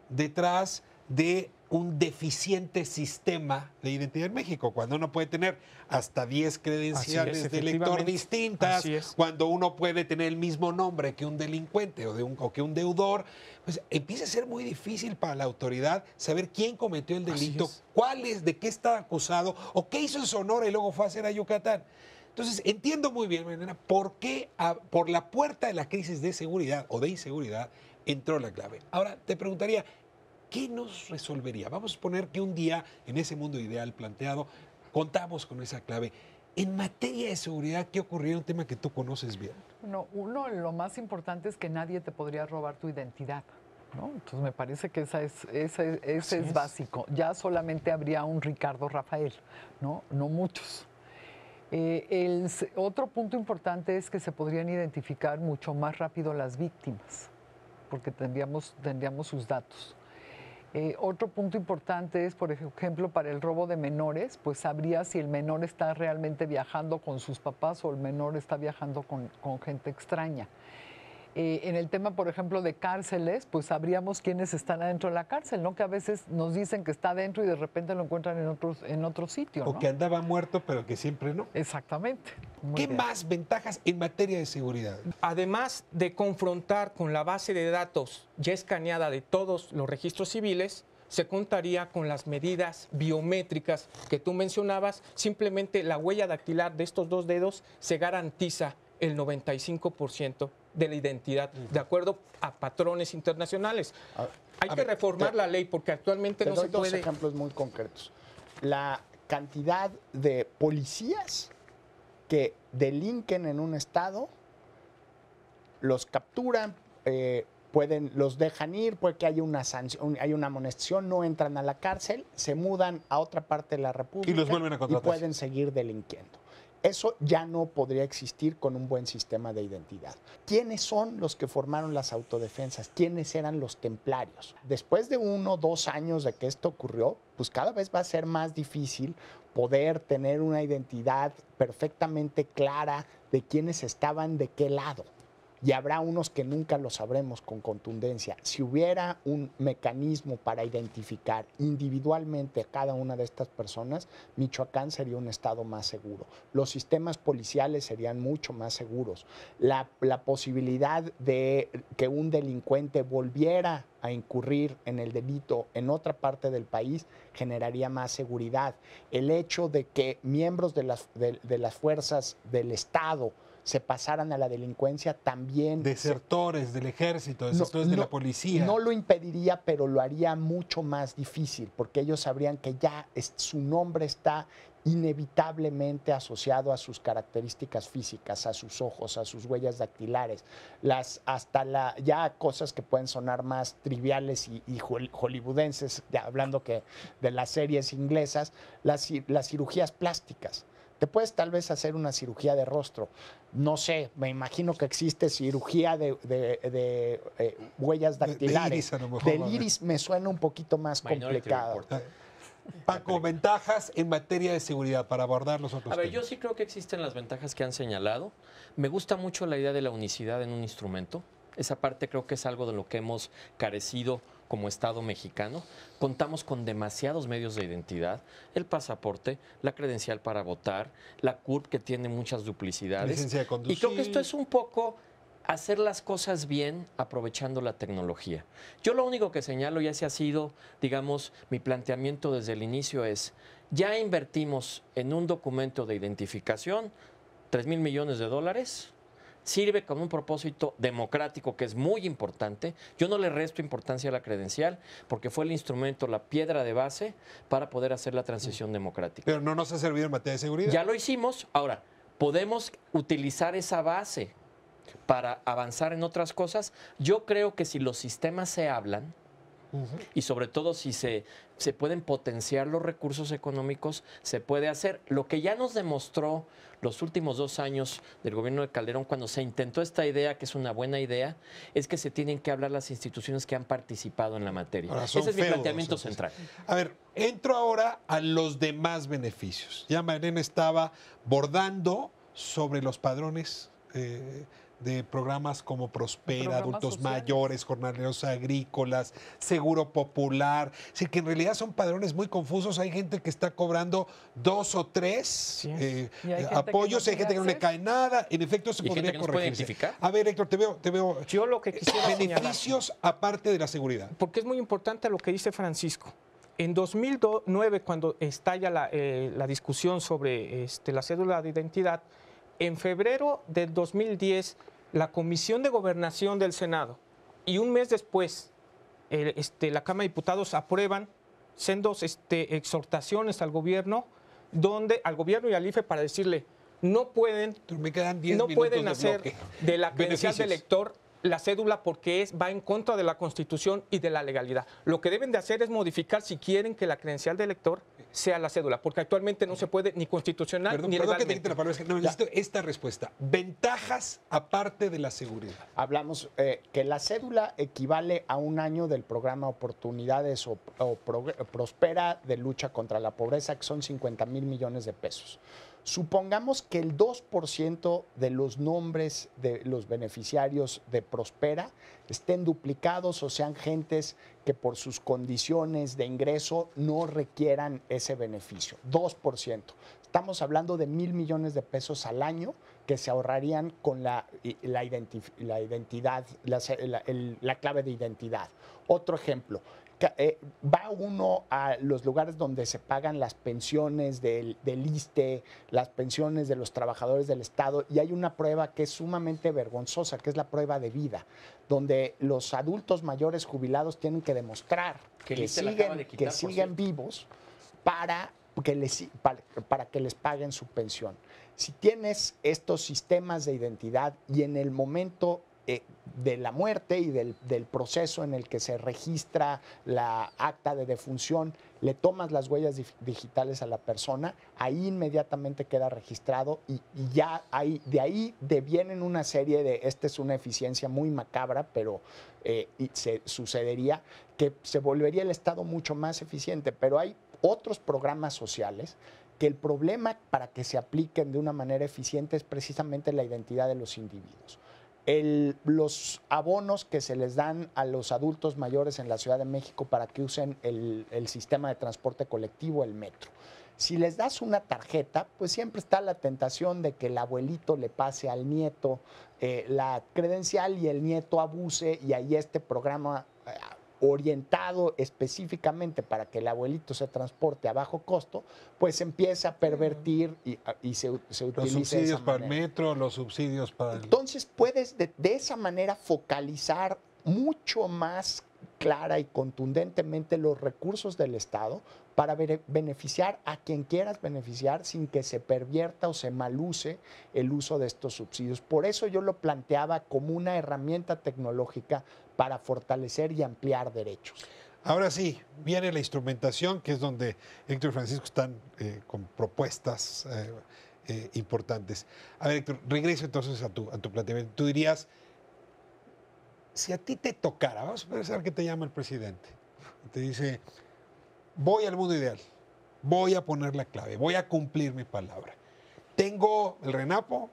detrás de un deficiente sistema de identidad en México, cuando uno puede tener hasta 10 credenciales de elector efectivamente. distintas, Así es. cuando uno puede tener el mismo nombre que un delincuente o que un deudor, pues empieza a ser muy difícil para la autoridad saber quién cometió el Así delito, es. cuál es, de qué está acusado o qué hizo en Sonora y luego fue a hacer a Yucatán. Entonces, entiendo muy bien, Mariana, por qué por la puerta de la crisis de seguridad o de inseguridad entró la clave. Ahora, te preguntaría, ¿qué nos resolvería? Vamos a suponer que un día, en ese mundo ideal planteado, contamos con esa clave. En materia de seguridad, ¿qué ocurriría? Un tema que tú conoces bien. Bueno, lo más importante es que nadie te podría robar tu identidad, ¿no? Entonces me parece que ese es básico. Ya solamente habría un Ricardo Rafael, ¿no? No muchos. Otro punto importante es que se podrían identificar mucho más rápido las víctimas, porque tendríamos sus datos. Otro punto importante es, por ejemplo, para el robo de menores, pues sabría si el menor está realmente viajando con sus papás o el menor está viajando con gente extraña. En el tema, por ejemplo, de cárceles, pues sabríamos quiénes están adentro de la cárcel, ¿no? Que a veces nos dicen que está adentro y de repente lo encuentran en otro sitio, ¿no? O que andaba muerto, pero que siempre no. Exactamente. ¿Qué más ventajas en materia de seguridad? Además de confrontar con la base de datos ya escaneada de todos los registros civiles, se contaría con las medidas biométricas que tú mencionabas. Simplemente la huella dactilar de estos dos dedos se garantiza el 95% de la identidad, de acuerdo a patrones internacionales. Hay que reformar la ley porque actualmente no se puede. Te doy dos ejemplos muy concretos. La cantidad de policías que delinquen en un estado, los capturan, los dejan ir, puede que haya una sanción, hay una amonestación, no entran a la cárcel, se mudan a otra parte de la República y los vuelven a contratar. Y pueden seguir delinquiendo. Eso ya no podría existir con un buen sistema de identidad. ¿Quiénes son los que formaron las autodefensas? ¿Quiénes eran los templarios? Después de 1 o 2 años de que esto ocurrió, pues cada vez va a ser más difícil poder tener una identidad perfectamente clara de quiénes estaban de qué lado. Y habrá unos que nunca lo sabremos con contundencia. Si hubiera un mecanismo para identificar individualmente a cada una de estas personas, Michoacán sería un estado más seguro. Los sistemas policiales serían mucho más seguros. La posibilidad de que un delincuente volviera a incurrir en el delito en otra parte del país generaría más seguridad. El hecho de que miembros de las fuerzas del Estado se pasaran a la delincuencia también. Desertores del ejército, desertores de la policía. No lo impediría, pero lo haría mucho más difícil, porque ellos sabrían que ya su nombre está inevitablemente asociado a sus características físicas, a sus ojos, a sus huellas dactilares, ya cosas que pueden sonar más triviales y hollywoodenses, hablando que de las series inglesas, las cirugías plásticas. Te puedes tal vez hacer una cirugía de rostro. No sé, me imagino que existe cirugía de huellas dactilares. De iris, a lo mejor. Del iris me suena un poquito más complicado. Paco, ventajas en materia de seguridad para abordar los otros temas. temas. Yo sí creo que existen las ventajas que han señalado. Me gusta mucho la idea de la unicidad en un instrumento. Esa parte creo que es algo de lo que hemos carecido como Estado mexicano. Contamos con demasiados medios de identidad, el pasaporte, la credencial para votar, la CURP que tiene muchas duplicidades. Licencia de conducir. Y creo que esto es un poco hacer las cosas bien aprovechando la tecnología. Yo lo único que señalo, y ese ha sido, digamos, mi planteamiento desde el inicio es, ya invertimos en un documento de identificación $3,000 millones, sirve con un propósito democrático que es muy importante. Yo no le resto importancia a la credencial porque fue el instrumento, la piedra de base para poder hacer la transición democrática. Pero no nos ha servido en materia de seguridad. Ya lo hicimos. Ahora, podemos utilizar esa base para avanzar en otras cosas. Yo creo que si los sistemas se hablan, y sobre todo si se pueden potenciar los recursos económicos, se puede hacer. Lo que ya nos demostró los últimos 2 años del gobierno de Calderón, cuando se intentó esta idea, que es una buena idea, es que se tienen que hablar las instituciones que han participado en la materia. Ahora, ese es mi planteamiento central. A ver, entro ahora a los demás beneficios. Ya Mariana estaba bordando sobre los padrones de programas como Prospera, adultos sociales, mayores, jornaleros agrícolas, seguro popular. Es decir, que en realidad son padrones muy confusos. Hay gente que está cobrando 2 o 3 apoyos, hay gente que no le cae nada. En efecto, se podría corregirse. A ver, Héctor, te veo. Yo lo que quisiera beneficios señalar, aparte de la seguridad. porque es muy importante lo que dice Francisco. En 2009, cuando estalla la discusión sobre la cédula de identidad, en febrero del 2010, la Comisión de Gobernación del Senado y un mes después, la Cámara de Diputados aprueban sendos exhortaciones al gobierno y al IFE para decirle no pueden Me quedan 10 no minutos pueden de hacer bloque. de la credencial de Beneficios. elector la cédula porque va en contra de la Constitución y de la legalidad. Lo que deben de hacer es modificar si quieren que la credencial de elector sea la cédula, porque actualmente no se puede ni constitucional Perdón, ni perdón que te legalmente. quite la palabra, es que no, necesito esta respuesta. Ventajas aparte de la seguridad. Hablamos que la cédula equivale a un año del programa Oportunidades o Prospera de lucha contra la pobreza, que son 50,000 millones de pesos. Supongamos que el 2% de los nombres de los beneficiarios de Prospera estén duplicados o sean gentes que por sus condiciones de ingreso no requieran ese beneficio. 2%. Estamos hablando de 1,000 millones de pesos al año que se ahorrarían con la clave de identidad. Otro ejemplo. Va uno a los lugares donde se pagan las pensiones del ISSSTE, las pensiones de los trabajadores del Estado, y hay una prueba que es sumamente vergonzosa, que es la prueba de vida, donde los adultos mayores jubilados tienen que demostrar que siguen vivos para que les paguen su pensión. Si tienes estos sistemas de identidad y en el momento de la muerte y del proceso en el que se registra la acta de defunción, le tomas las huellas digitales a la persona, ahí inmediatamente queda registrado y ya de ahí devienen una serie de, esta es una eficiencia muy macabra, pero sucedería que se volvería el Estado mucho más eficiente, pero hay otros programas sociales que el problema para que se apliquen de una manera eficiente es precisamente la identidad de los individuos. Los abonos que se les dan a los adultos mayores en la Ciudad de México para que usen el sistema de transporte colectivo, el metro. Si les das una tarjeta, pues siempre está la tentación de que el abuelito le pase al nieto la credencial y el nieto abuse, y ahí este programa orientado específicamente para que el abuelito se transporte a bajo costo, pues empieza a pervertir y se utiliza Los subsidios para el metro, los subsidios para el... Entonces puedes de esa manera focalizar mucho más clara y contundentemente los recursos del Estado para beneficiar a quien quieras beneficiar sin que se pervierta o se maluse el uso de estos subsidios. Por eso yo lo planteaba como una herramienta tecnológica para fortalecer y ampliar derechos. Ahora sí, viene la instrumentación, que es donde Héctor y Francisco están con propuestas importantes. A ver, Héctor, regreso entonces a tu planteamiento. Tú dirías, si a ti te tocara, vamos a pensar que te llama el presidente, y te dice, voy al mundo ideal, voy a poner la clave, voy a cumplir mi palabra. Tengo el RENAPO,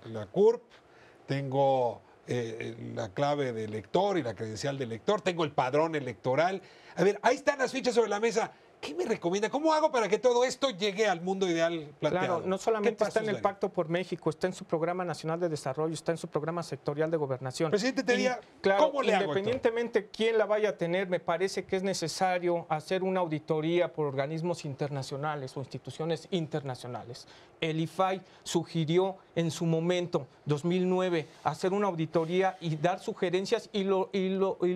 la CURP, tengo la clave de elector y la credencial de elector, tengo el padrón electoral. A ver, ahí están las fichas sobre la mesa. ¿Qué me recomienda? ¿Cómo hago para que todo esto llegue al mundo ideal planteado? Claro, no solamente está en el Pacto por México, está en su Programa Nacional de Desarrollo, está en su Programa Sectorial de Gobernación. Presidente, te diría, claro, ¿cómo le hago, independientemente quién la vaya a tener, me parece que es necesario hacer una auditoría por organismos internacionales o instituciones internacionales. El IFAI sugirió en su momento, 2009, hacer una auditoría y dar sugerencias y lo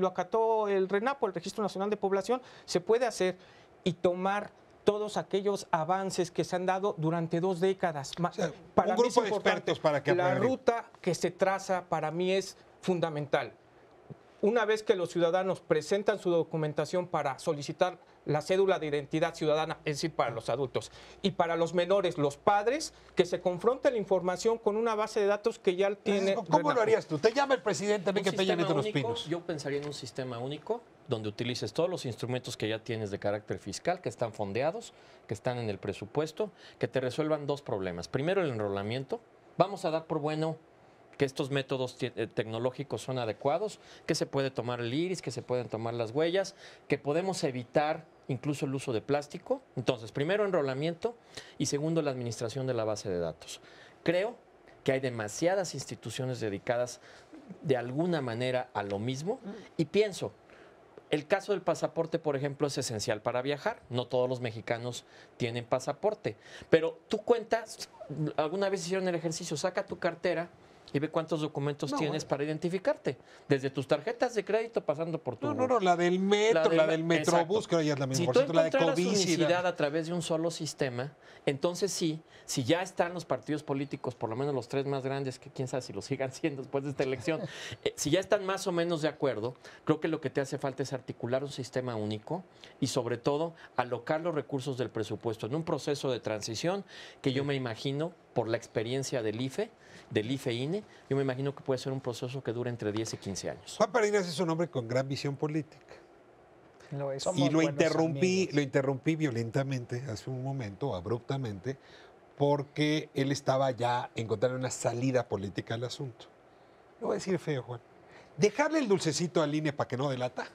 acató el RENAPO, el Registro Nacional de Población. Se puede hacer y tomar todos aquellos avances que se han dado durante 2 décadas. O sea, para un mí grupo es de importante. expertos para que la aprueben. ruta que se traza para mí es fundamental. Una vez que los ciudadanos presentan su documentación para solicitar la cédula de identidad ciudadana, es decir, para los adultos, y para los menores, los padres, que se confronte la información con una base de datos que ya tiene. ¿Cómo lo harías tú? Te llama el presidente, Un que Peña sistema Nieto Los único, Pinos. yo pensaría en un sistema único donde utilices todos los instrumentos que ya tienes de carácter fiscal, que están fondeados, que están en el presupuesto, que te resuelvan 2 problemas. Primero, el enrolamiento. Vamos a dar por bueno que estos métodos tecnológicos son adecuados, que se puede tomar el iris, que se pueden tomar las huellas, que podemos evitar incluso el uso de plástico. Entonces, primero, enrolamiento, y segundo, la administración de la base de datos. Creo que hay demasiadas instituciones dedicadas de alguna manera a lo mismo, y pienso, El caso del pasaporte, por ejemplo, es esencial para viajar. No todos los mexicanos tienen pasaporte. Pero tú cuentas, alguna vez hicieron el ejercicio, saca tu cartera y ve cuántos documentos tienes para identificarte. Desde tus tarjetas de crédito pasando por tu... No, la del metro, la del Metrobús, exacto. que ahora ya es la misma. Si Por tú cierto, la de encontraras COVID, unicidad a través de un solo sistema, entonces sí, si ya están los partidos políticos, por lo menos los 3 más grandes, que quién sabe si lo sigan siendo después de esta elección, si ya están más o menos de acuerdo, creo que lo que te hace falta es articular un sistema único y sobre todo alocar los recursos del presupuesto en un proceso de transición que yo me imagino, por la experiencia del IFE-INE, yo me imagino que puede ser un proceso que dure entre 10 y 15 años. Juan Parinas es un hombre con gran visión política. Lo es. Somos Y lo buenos amigos. interrumpí violentamente hace un momento, abruptamente, porque él estaba ya encontrando una salida política al asunto. Lo voy a decir feo, Juan. Dejarle el dulcecito al INE para que no delata,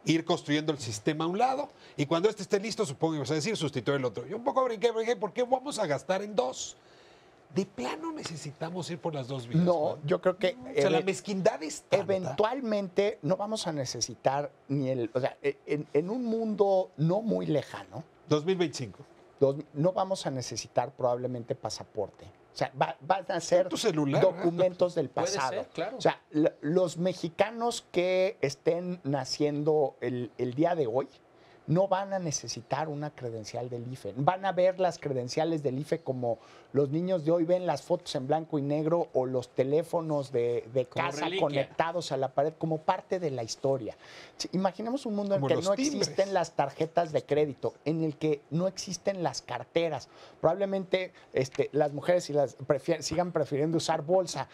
ir construyendo el sistema a un lado, y cuando este esté listo, supongo que vas a decir, sustituir el otro. Yo un poco brinqué, ¿por qué vamos a gastar en 2? De plano necesitamos ir por las 2 vías. No, Juan. yo creo que O sea, la mezquindad es tanta. eventualmente no vamos a necesitar ni el... O sea, en un mundo no muy lejano, 2025. no vamos a necesitar probablemente pasaporte. O sea, van a ser Tu celular, documentos del Puede pasado. ser, claro. O sea, los mexicanos que estén naciendo el día de hoy no van a necesitar una credencial del IFE. Van a ver las credenciales del IFE como los niños de hoy ven las fotos en blanco y negro o los teléfonos de Como casa reliquia. conectados a la pared como parte de la historia. Sí, imaginemos un mundo en Como el que los no timbres. existen las tarjetas de crédito, en el que no existen las carteras. Probablemente las mujeres sigan prefiriendo usar bolsa.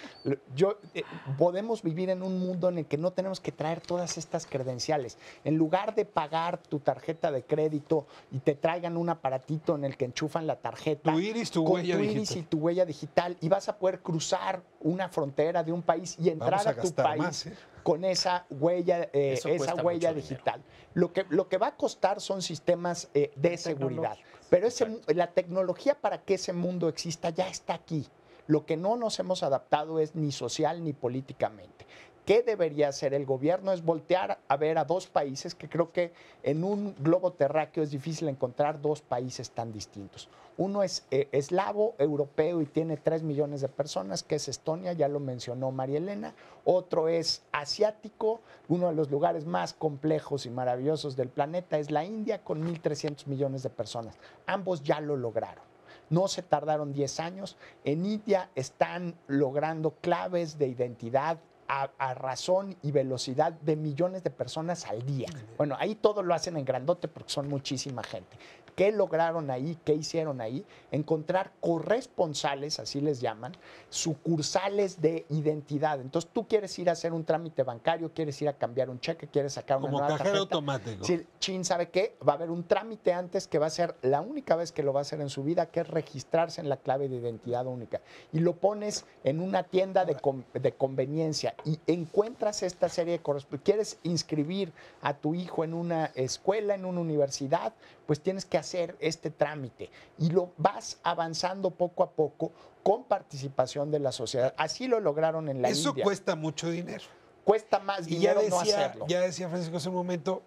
Podemos vivir en un mundo en el que no tenemos que traer todas estas credenciales. En lugar de pagar tu tarjeta de crédito y te traigan un aparatito en el que enchufan la tarjeta. Tu iris, tu con huella tu digital. iris y tu huella digital, y vas a poder cruzar una frontera de un país y entrar Vamos a a tu gastar país más, ¿eh? con esa huella, Eso cuesta mucho dinero. digital. Lo que va a costar son sistemas de seguridad. Pero la tecnología para que ese mundo exista ya está aquí. Lo que no nos hemos adaptado es ni social ni políticamente. ¿Qué debería hacer el gobierno? Es voltear a ver a 2 países, que creo que en un globo terráqueo es difícil encontrar 2 países tan distintos. Uno es eslavo, europeo y tiene 3 millones de personas, que es Estonia, ya lo mencionó María Elena. Otro es asiático, uno de los lugares más complejos y maravillosos del planeta es la India, con 1.300 millones de personas. Ambos ya lo lograron. No se tardaron 10 años. En India están logrando claves de identidad a razón y velocidad de millones de personas al día. Bueno, ahí todo lo hacen en grandote porque son muchísima gente. ¿Qué lograron ahí? ¿Qué hicieron ahí? Encontrar corresponsales, así les llaman, sucursales de identidad. Entonces, tú quieres ir a hacer un trámite bancario, quieres ir a cambiar un cheque, quieres sacar una Como nueva cajero tarjeta. automático. Sí, Chin, ¿sabe qué? Va a haber un trámite antes que va a ser la única vez que lo va a hacer en su vida, que es registrarse en la clave de identidad única. Y lo pones en una tienda de conveniencia y encuentras esta serie de correspondencias. ¿Quieres inscribir a tu hijo en una escuela, en una universidad? Pues tienes que hacer este trámite y lo vas avanzando poco a poco con participación de la sociedad. Así lo lograron en la Eso India. cuesta mucho dinero. Cuesta más Y ya dinero no decía, hacerlo. ya decía Francisco hace un momento,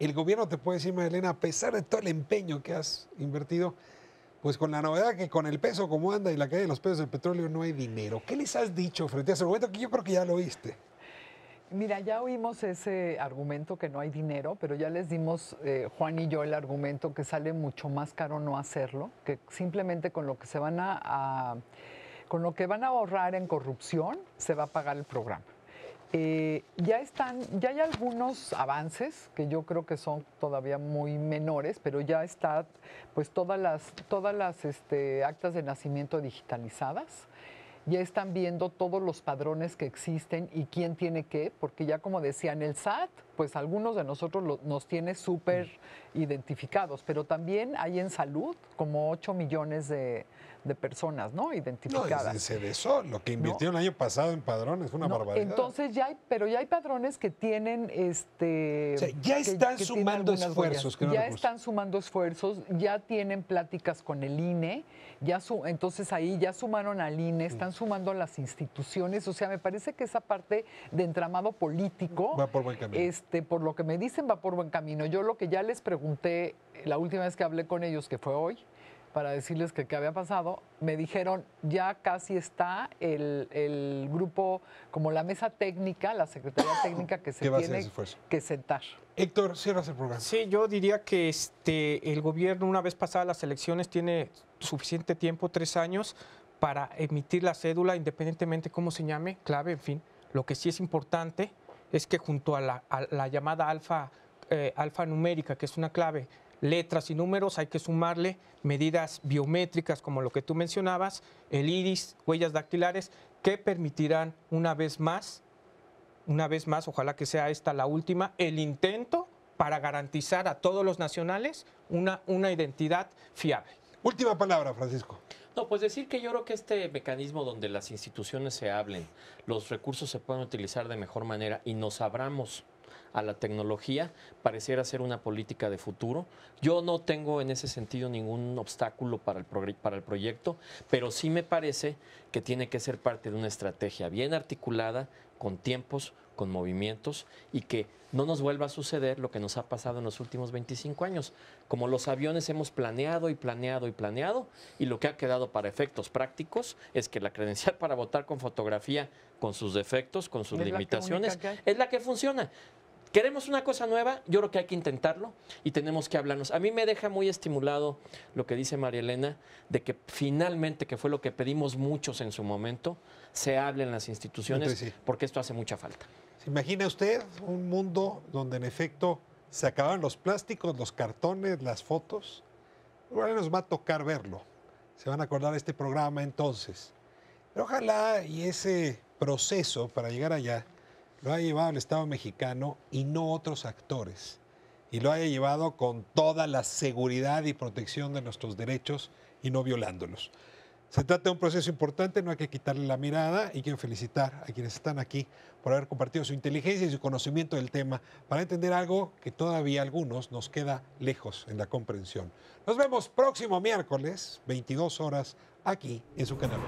el gobierno te puede decir, Marilena, a pesar de todo el empeño que has invertido, pues con la novedad que con el peso como anda y la caída de los precios del petróleo no hay dinero. ¿Qué les has dicho frente a ese argumento que yo creo que ya lo oíste? Mira, ya oímos ese argumento que no hay dinero, pero ya les dimos, Juan y yo, el argumento que sale mucho más caro no hacerlo, que simplemente con lo que se van con lo que van a ahorrar en corrupción se va a pagar el programa. Ya hay algunos avances que yo creo que son todavía muy menores, pero ya está pues todas las actas de nacimiento digitalizadas. Ya están viendo todos los padrones que existen y quién tiene qué, porque ya como decían el SAT, pues algunos de nosotros nos tiene súper identificados, pero también hay en salud como 8 millones de personas, ¿no? Identificadas. No, se desó. Lo que invirtió el año pasado en padrones fue una barbaridad. Entonces pero ya hay padrones que tienen o sea, ya están que sumando tienen algunas esfuerzos. huellas. Ya están sumando esfuerzos, ya tienen pláticas con el INE, entonces ahí ya sumaron al INE, están sumando las instituciones. O sea, me parece que esa parte de entramado político, Va por buen camino. por lo que me dicen, va por buen camino. Yo lo que ya les pregunté la última vez que hablé con ellos, que fue hoy, para decirles que qué había pasado, me dijeron ya casi está el grupo, como la mesa técnica, la secretaría técnica que se ¿Qué va a hacer tiene ese esfuerzo? que sentar. Héctor, cierras el programa. Sí, yo diría que el gobierno, una vez pasadas las elecciones, tiene suficiente tiempo, 3 años, para emitir la cédula, independientemente cómo se llame, clave, en fin. Lo que sí es importante es que junto a la llamada alfanumérica, que es una clave, letras y números, hay que sumarle medidas biométricas como lo que tú mencionabas, el iris, huellas dactilares, que permitirán una vez más, ojalá que sea esta la última, el intento para garantizar a todos los nacionales una identidad fiable. Última palabra, Francisco. No, pues decir que yo creo que este mecanismo donde las instituciones se hablen, los recursos se pueden utilizar de mejor manera y nos abramos a la tecnología, pareciera ser una política de futuro. Yo no tengo en ese sentido ningún obstáculo para el proyecto, pero sí me parece que tiene que ser parte de una estrategia bien articulada, con tiempos, con movimientos, y que no nos vuelva a suceder lo que nos ha pasado en los últimos 25 años. Como los aviones hemos planeado y planeado y planeado, y lo que ha quedado para efectos prácticos es que la credencial para votar con fotografía, con sus defectos, con sus limitaciones, es la que funciona. ¿Queremos una cosa nueva? Yo creo que hay que intentarlo y tenemos que hablarnos. A mí me deja muy estimulado lo que dice María Elena, de que finalmente, que fue lo que pedimos muchos en su momento, se hable en las instituciones, Sí. porque esto hace mucha falta. ¿Se imagina usted un mundo donde en efecto se acabaron los plásticos, los cartones, las fotos? Ahora nos va a tocar verlo. Se van a acordar de este programa entonces. Pero ojalá y ese proceso para llegar allá lo haya llevado el Estado mexicano y no otros actores. Y lo haya llevado con toda la seguridad y protección de nuestros derechos y no violándolos. Se trata de un proceso importante, no hay que quitarle la mirada, y quiero felicitar a quienes están aquí por haber compartido su inteligencia y su conocimiento del tema para entender algo que todavía a algunos nos queda lejos en la comprensión. Nos vemos próximo miércoles, 22 horas, aquí en su canal.